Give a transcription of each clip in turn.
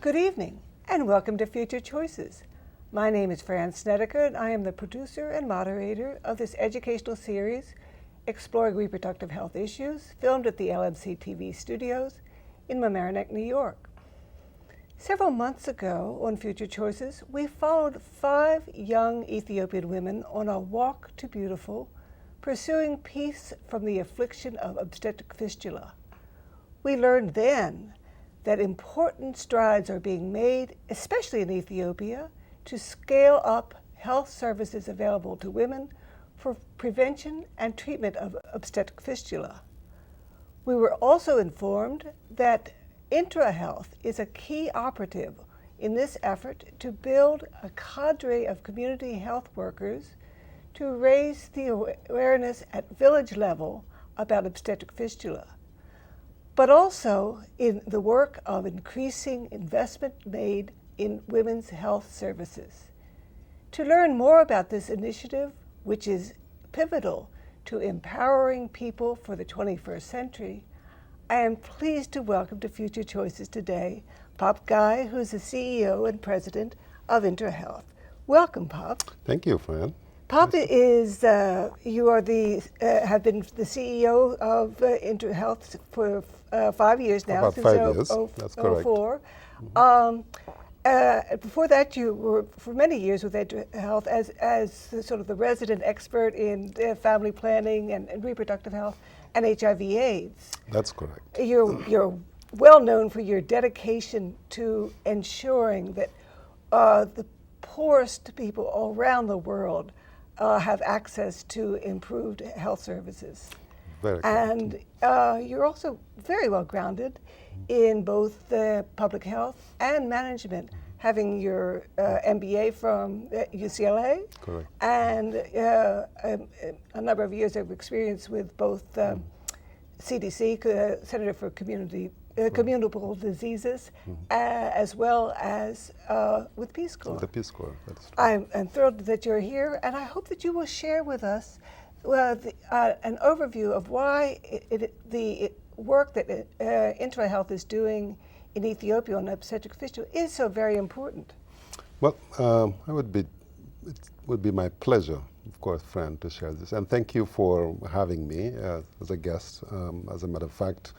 Good evening, and welcome to Future Choices. My name is Fran Snedeker, and I am the producer and moderator of this educational series exploring reproductive health issues, filmed at the LMC TV studios in Mamaroneck, New York. Several months ago on Future Choices, we followed 5 young Ethiopian women on a walk to beautiful, pursuing peace from the affliction of obstetric fistula. We learned then that important strides are being made, especially in Ethiopia, to scale up health services available to women for prevention and treatment of obstetric fistula. We were also informed that IntraHealth is a key operative in this effort to build a cadre of community health workers to raise the awareness at village level about obstetric fistula, but also in the work of increasing investment made in women's health services. To learn more about this initiative, which is pivotal to empowering people for the 21st century, I am pleased to welcome to Future Choices today Pape Gaye, who's the CEO and president of IntraHealth. Welcome, Pape. Thank you, Fran. Pape is, you are have been the CEO of IntraHealth for 5 years now. About 5 years, that's correct. 04. Before that, you were for many years with IntraHealth as sort of the resident expert in family planning and reproductive health and HIV/AIDS. That's correct. You're well known for your dedication to ensuring that the poorest people around the world have access to improved health services. Very and you're also very well grounded in both public health and management, having your MBA from UCLA. Correct. And a number of years of experience with both CDC, Center for Communicable Diseases, as well as with Peace Corps. The Peace Corps, that's right. I'm thrilled that you're here, and I hope that you will share with us an overview of why the work that IntraHealth is doing in Ethiopia on obstetric fistula is so very important. Well, it would be my pleasure, of course, Fran, to share this. And thank you for having me as a guest. As a matter of fact,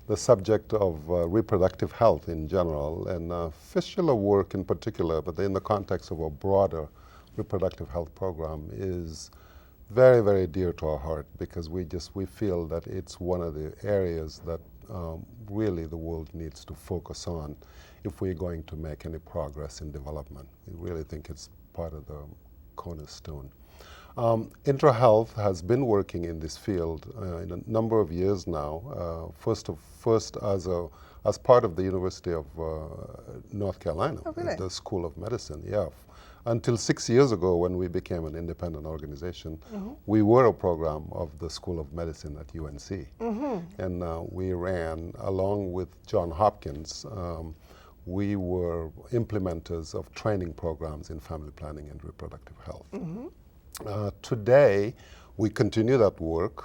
the subject of reproductive health in general and fistula work in particular, but in the context of a broader reproductive health program, is very, very dear to our heart, because we feel that it's one of the areas that really the world needs to focus on if we're going to make any progress in development. We really think it's part of the cornerstone. IntraHealth has been working in this field in a number of years now. First as part of the University of North Carolina, oh, really? The School of Medicine. Yeah, until 6 years ago, when we became an independent organization, we were a program of the School of Medicine at UNC, and we ran along with Johns Hopkins. We were implementers of training programs in family planning and reproductive health. Today, we continue that work,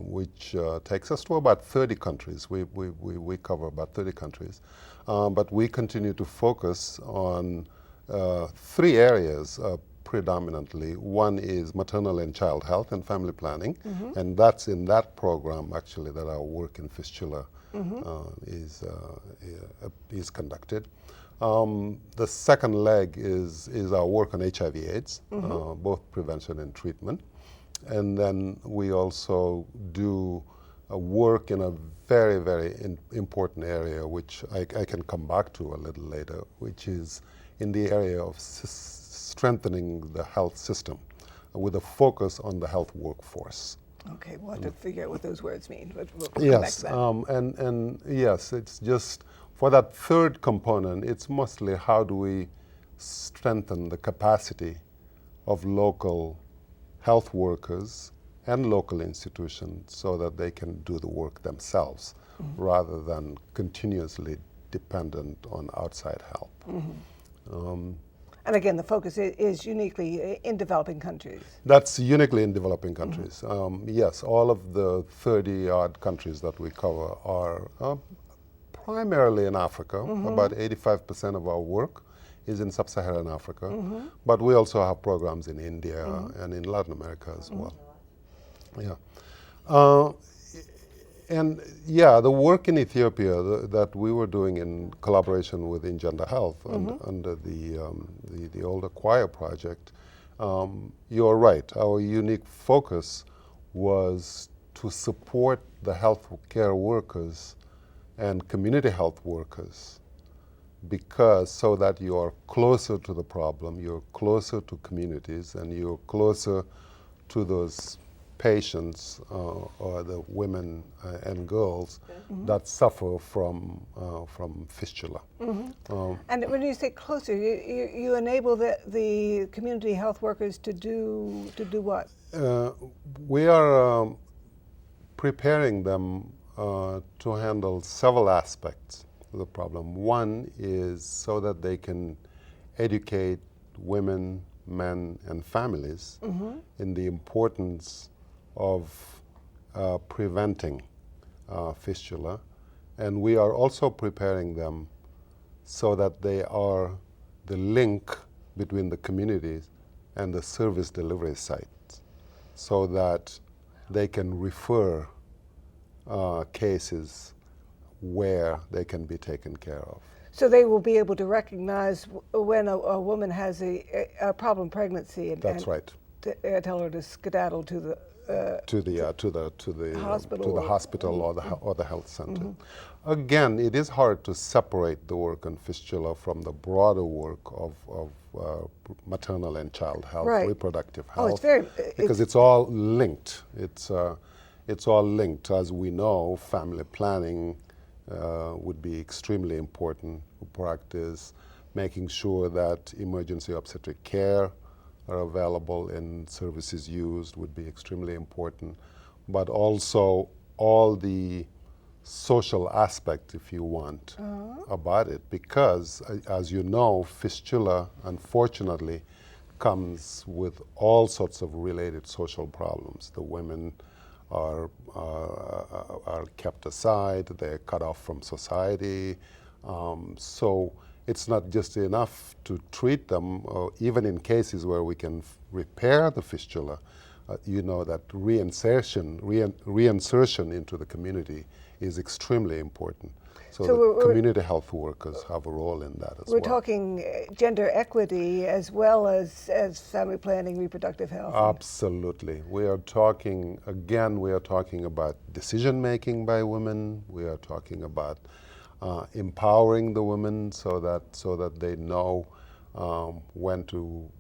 which takes us to about 30 countries. We cover about 30 countries. But we continue to focus on 3 areas predominantly. One is maternal and child health and family planning, and that's in that program, actually, that our work in fistula is conducted. The second leg is our work on HIV/AIDS, both prevention and treatment. And then we also do work in a very, very important area, which I can come back to a little later, which is in the area of strengthening the health system with a focus on the health workforce. Okay, we'll have to figure out what those words mean. We'll yes, and yes, it's just for that third component, it's mostly how do we strengthen the capacity of local health workers and local institutions so that they can do the work themselves rather than continuously dependent on outside help. And again, the focus is uniquely in developing countries. That's uniquely in developing countries. Yes, all of the 30-odd countries that we cover are primarily in Africa. About 85% of our work is in sub-Saharan Africa. But we also have programs in India and in Latin America as well. Yeah. And yeah, the work in Ethiopia that we were doing in collaboration with IntraHealth under the old Acquire project, you're right. Our unique focus was to support the health care workers and community health workers, because so that you are closer to the problem, you're closer to communities, and you're closer to those patients or the women and girls that suffer from fistula. And when you say closer, you enable the community health workers to do what? We are preparing them to handle several aspects of the problem. One is so that they can educate women, men, and families in the importance of preventing fistula. And we are also preparing them so that they are the link between the communities and the service delivery sites, so that they can refer cases where they can be taken care of. So they will be able to recognize when a woman has a problem pregnancy, and That's right. Tell her to skedaddle to the hospital or the health center. Again, it is hard to separate the work on fistula from the broader work of maternal and child health, reproductive health, because it's all linked. It's all linked. As we know, family planning would be extremely important to practice, making sure that emergency obstetric care are available and services used would be extremely important, but also all the social aspect, if you want, about it, because as you know, fistula unfortunately comes with all sorts of related social problems. The women are kept aside, they're cut off from society, so it's not just enough to treat them, even in cases where we can repair the fistula. You know that reinsertion into the community is extremely important. So the community health workers have a role in that as well. We're talking gender equity as well as family planning, reproductive health. Absolutely. We are talking about decision making by women. We are talking about empowering the women so that they know when to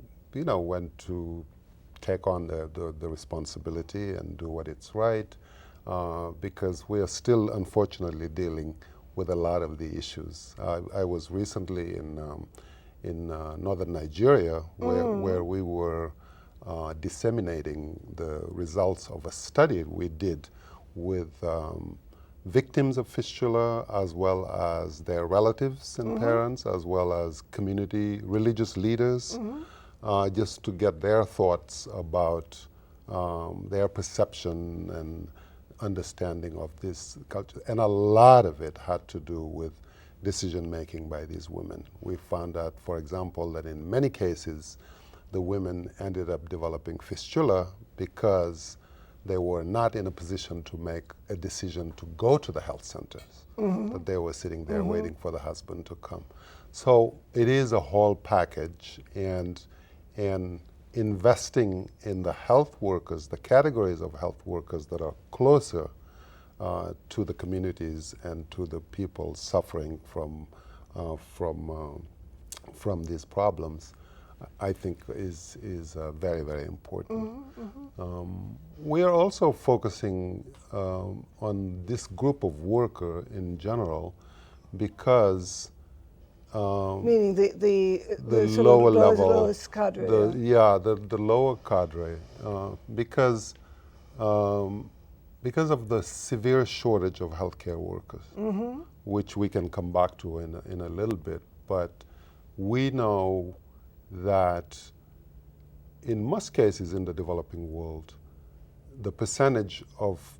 take on the responsibility and do what is right, because we are still unfortunately dealing with a lot of the issues. I was recently in northern Nigeria where we were disseminating the results of a study we did with victims of fistula, as well as their relatives and parents, as well as community religious leaders, just to get their thoughts about their perception and understanding of this culture. And a lot of it had to do with decision making by these women. We found out, for example, that in many cases, the women ended up developing fistula because they were not in a position to make a decision to go to the health centers, that they were sitting there waiting for the husband to come. So it is a whole package, and investing in the health workers, the categories of health workers that are closer to the communities and to the people suffering from these problems, I think is very, very important. We are also focusing on this group of worker in general because meaning the lower level, lowest cadre. The lower cadre, because of the severe shortage of healthcare workers, which we can come back to in a little bit. But we know that in most cases in the developing world, the percentage of